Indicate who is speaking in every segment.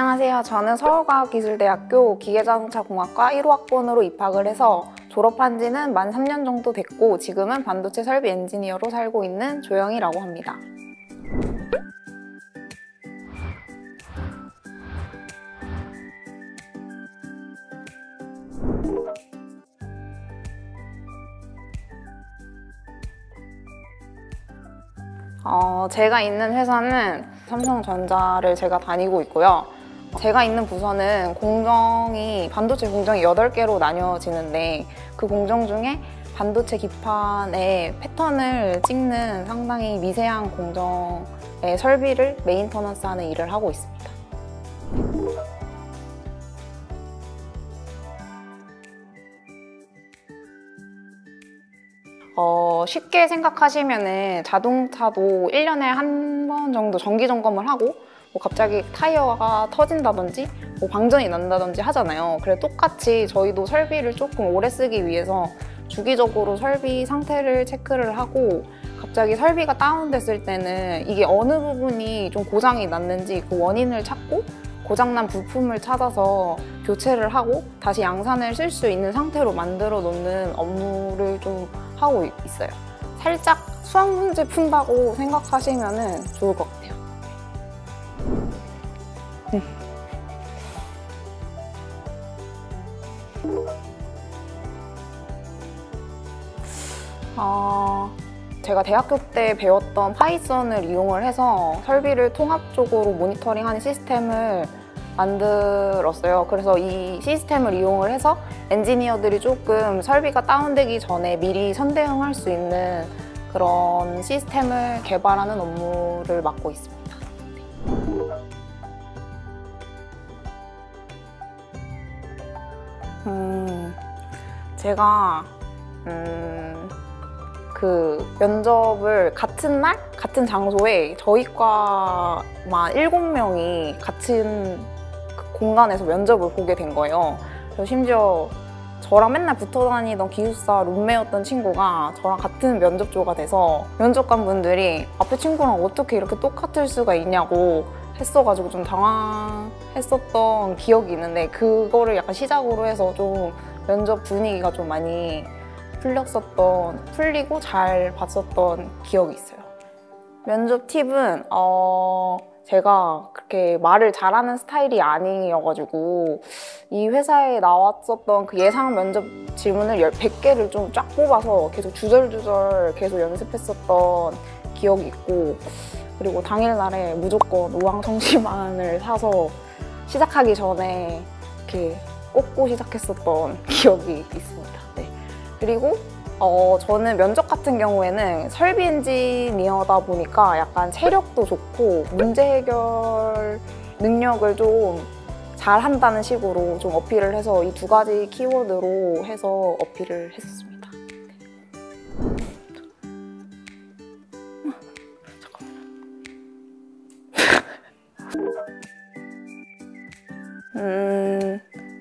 Speaker 1: 안녕하세요. 저는 서울과학기술대학교 기계자동차공학과 1호학번으로 입학을 해서 졸업한 지는 만 3년 정도 됐고 지금은 반도체 설비 엔지니어로 살고 있는 조영이라고 합니다. 제가 있는 회사는 삼성전자를 제가 다니고 있고요. 제가 있는 부서는 반도체 공정이 8개로 나뉘어지는데 그 공정 중에 반도체 기판의 패턴을 찍는 상당히 미세한 공정의 설비를 메인터넌스하는 일을 하고 있습니다. 쉽게 생각하시면은 자동차도 1년에 한 번 정도 정기 점검을 하고 뭐 갑자기 타이어가 터진다든지 뭐 방전이 난다든지 하잖아요. 그래서 똑같이 저희도 설비를 조금 오래 쓰기 위해서 주기적으로 설비 상태를 체크를 하고 갑자기 설비가 다운됐을 때는 이게 어느 부분이 좀 고장이 났는지 그 원인을 찾고 고장난 부품을 찾아서 교체를 하고 다시 양산을 쓸 수 있는 상태로 만들어 놓는 업무를 좀 하고 있어요. 살짝 수학 문제 푼다고 생각하시면 좋을 것 같아요. 제가 대학교 때 배웠던 파이썬을 이용을 해서 설비를 통합적으로 모니터링하는 시스템을 만들었어요. 그래서 이 시스템을 이용을 해서 엔지니어들이 조금 설비가 다운되기 전에 미리 선대응할 수 있는 그런 시스템을 개발하는 업무를 맡고 있습니다. 제가 그 면접을 같은 날, 같은 장소에 저희 과만 7명이 같은 공간에서 면접을 보게 된 거예요. 그래서 심지어 저랑 맨날 붙어 다니던 기숙사 룸메였던 친구가 저랑 같은 면접조가 돼서 면접관 분들이 앞에 친구랑 어떻게 이렇게 똑같을 수가 있냐고 했어가지고 좀 당황했었던 기억이 있는데 그거를 약간 시작으로 해서 좀 면접 분위기가 좀 많이 풀리고 잘 봤었던 기억이 있어요. 면접 팁은 제가 그렇게 말을 잘하는 스타일이 아니어가지고 이 회사에 나왔었던 그 예상 면접 질문을 100개를 좀 쫙 뽑아서 계속 주절주절 계속 연습했었던 기억이 있고 그리고 당일날에 무조건 우황청심환을 사서 시작하기 전에 이렇게 꽂고 시작했었던 기억이 있습니다. 네. 그리고 저는 면접 같은 경우에는 설비 엔지니어다 보니까 약간 체력도 좋고 문제 해결 능력을 좀 잘한다는 식으로 좀 어필을 해서 이 2가지 키워드로 해서 어필을 했었습니다.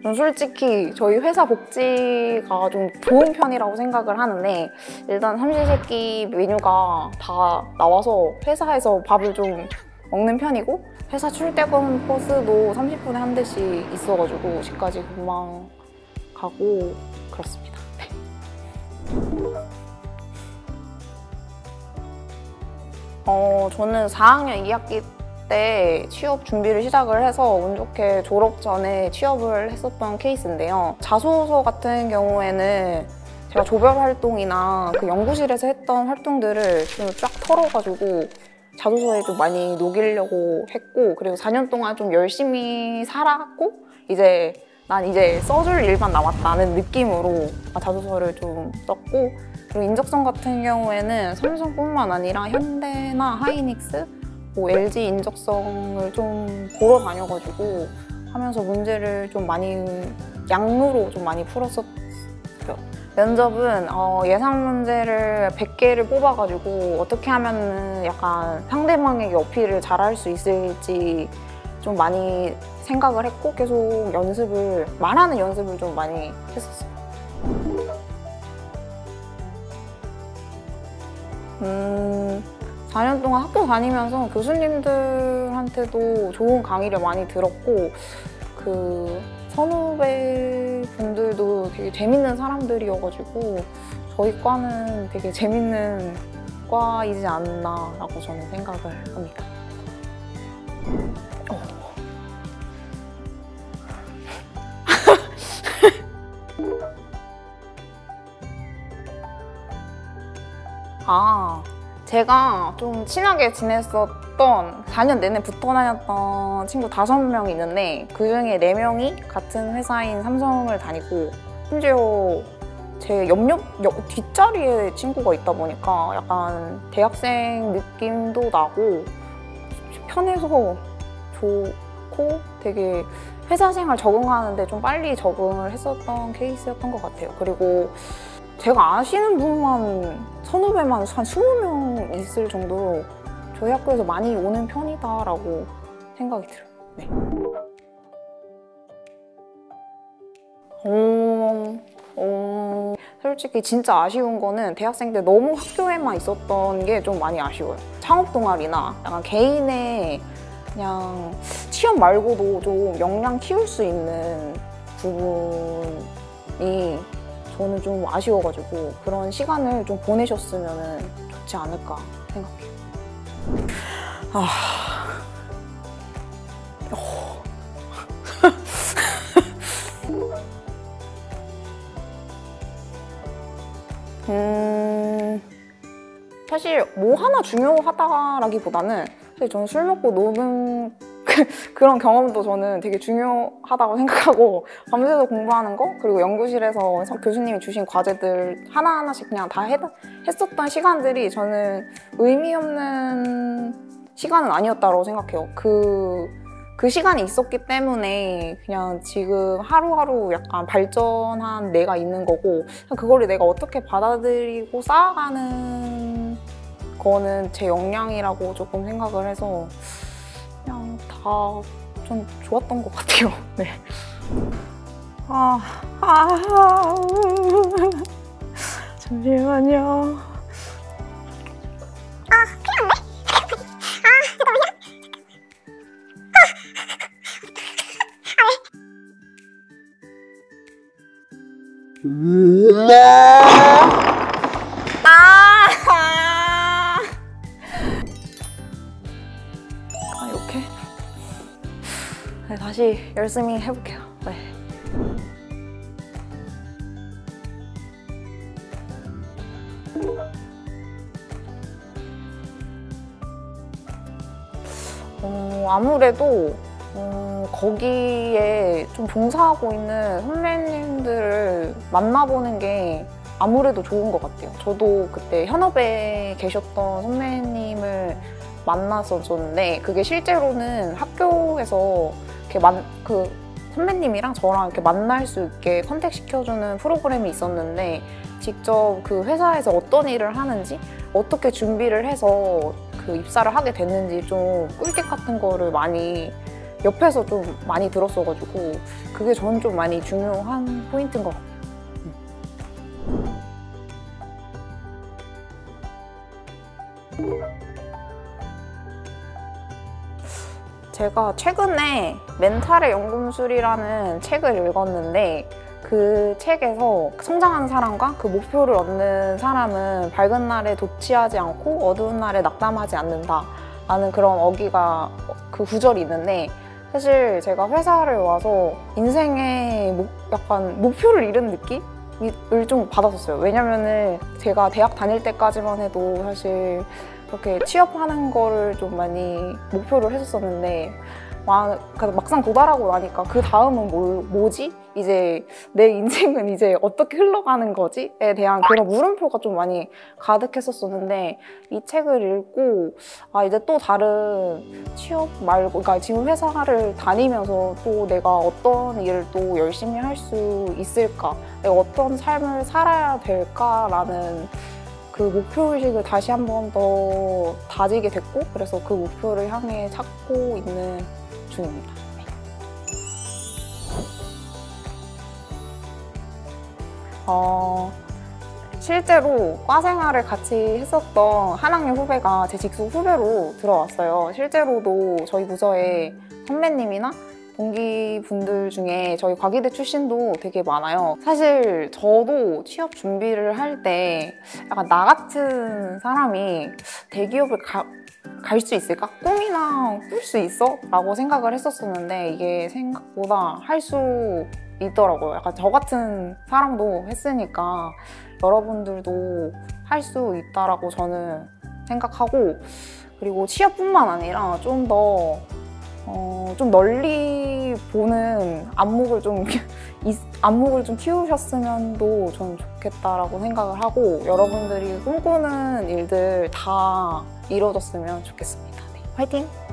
Speaker 1: 전 솔직히 저희 회사 복지가 좀 좋은 편이라고 생각을 하는데 일단 삼시세끼 메뉴가 다 나와서 회사에서 밥을 좀 먹는 편이고 회사 출퇴근 버스도 30분에 한 대씩 있어가지고 집까지 금방 가고 그렇습니다. 저는 4학년 2학기 때 취업 준비를 시작을 해서 운 좋게 졸업 전에 취업을 했었던 케이스인데요. 자소서 같은 경우에는 제가 조별 활동이나 그 연구실에서 했던 활동들을 좀 쫙 털어가지고 자소서에 좀 많이 녹이려고 했고 그리고 4년 동안 좀 열심히 살았고 난 이제 써줄 일만 남았다는 느낌으로 자소서를 좀 썼고 그리고 인적성 같은 경우에는 삼성뿐만 아니라 현대나 하이닉스 뭐 LG 인적성을 좀 보러 다녀가지고 하면서 문제를 좀 많이 양으로 좀 많이 풀었었어요. 면접은 예상 문제를 100개를 뽑아가지고 어떻게 하면 약간 상대방에게 어필을 잘할 수 있을지 좀 많이 생각을 했고 계속 말하는 연습을 좀 많이 했었어요. 4년 동안 학교 다니면서 교수님들한테도 좋은 강의를 많이 들었고 그 선후배 분들도 되게 재밌는 사람들이어가지고 저희 과는 되게 재밌는 과이지 않나라고 저는 생각을 합니다. 제가 좀 친하게 지냈었던 4년 내내 붙어 다녔던 친구 5명이 있는데 그중에 4명이 같은 회사인 삼성을 다니고 심지어 제 뒷자리에 친구가 있다 보니까 약간 대학생 느낌도 나고 편해서 좋고 되게 회사 생활 적응하는데 좀 빨리 적응을 했었던 케이스였던 것 같아요. 그리고 제가 아시는 분만 선후배만 한 20명 있을 정도로 저희 학교에서 많이 오는 편이다라고 생각이 들어요. 네. 솔직히 진짜 아쉬운 거는 대학생 때 너무 학교에만 있었던 게 좀 많이 아쉬워요. 창업 동아리나 약간 개인의 그냥 취업 말고도 좀 역량 키울 수 있는 부분이 저는 좀 아쉬워가지고 그런 시간을 좀 보내셨으면 좋지 않을까 생각해요. 사실 뭐 하나 중요하다라기보다는 사실 저는 술 먹고 노는 그런 경험도 저는 되게 중요하다고 생각하고 밤새서 공부하는 거 그리고 연구실에서 교수님이 주신 과제들 하나하나씩 그냥 다 했었던 시간들이 저는 의미 없는 시간은 아니었다고 생각해요. 그 시간이 있었기 때문에 그냥 지금 하루하루 약간 발전한 내가 있는 거고 그거를 내가 어떻게 받아들이고 쌓아가는 거는 제 역량이라고 조금 생각을 해서 그냥 다 좀 좋았던 것 같아요. 네. 잠시만요. 이렇게 네, 다시 열심히 해볼게요. 네. 아무래도 거기에 좀 봉사하고 있는 선배님들을 만나보는 게 아무래도 좋은 것 같아요. 저도 그때 현업에 계셨던 선배님을 만났었는데 그게 실제로는 학교에서 이렇게 그 선배님이랑 저랑 이렇게 만날 수 있게 컨택 시켜주는 프로그램이 있었는데 직접 그 회사에서 어떤 일을 하는지 어떻게 준비를 해서 그 입사를 하게 됐는지 좀 꿀팁 같은 거를 많이 옆에서 좀 많이 들었어가지고 그게 저는 좀 많이 중요한 포인트인 것 같아요. 제가 최근에 멘탈의 연금술이라는 책을 읽었는데 그 책에서 성장하는 사람과 그 목표를 얻는 사람은 밝은 날에 도취하지 않고 어두운 날에 낙담하지 않는다 라는 그런 어기가 그 구절이 있는데 사실 제가 회사를 와서 인생의 약간 목표를 잃은 느낌을 좀 받았었어요. 왜냐면은 제가 대학 다닐 때까지만 해도 사실 그렇게 취업하는 거를 좀 많이 목표를 했었었는데 막상 도달하고 나니까 그 다음은 뭐지? 이제 내 인생은 이제 어떻게 흘러가는 거지?에 대한 그런 물음표가 좀 많이 가득했었었는데 이 책을 읽고 이제 또 다른 취업 말고 그러니까 지금 회사를 다니면서 또 내가 어떤 일을 또 열심히 할 수 있을까? 내가 어떤 삶을 살아야 될까라는 그 목표의식을 다시 한 번 더 다지게 됐고 그래서 그 목표를 향해 찾고 있는 중입니다. 네. 실제로 과 생활을 같이 했었던 한 학년 후배가 제 직속 후배로 들어왔어요. 실제로도 저희 부서에 선배님이나 동기분들 중에 저희 과기대 출신도 되게 많아요. 사실 저도 취업 준비를 할 때 약간 나 같은 사람이 대기업을 갈 수 있을까? 꿈이나 꿀 수 있어? 라고 생각을 했었었는데 이게 생각보다 할 수 있더라고요. 약간 저 같은 사람도 했으니까 여러분들도 할 수 있다라고 저는 생각하고, 그리고 취업뿐만 아니라 좀 널리 보는 안목을 좀 키우셨으면도 저는 좋겠다라고 생각을 하고, 여러분들이 꿈꾸는 일들 다 이루어졌으면 좋겠습니다. 네, 화이팅!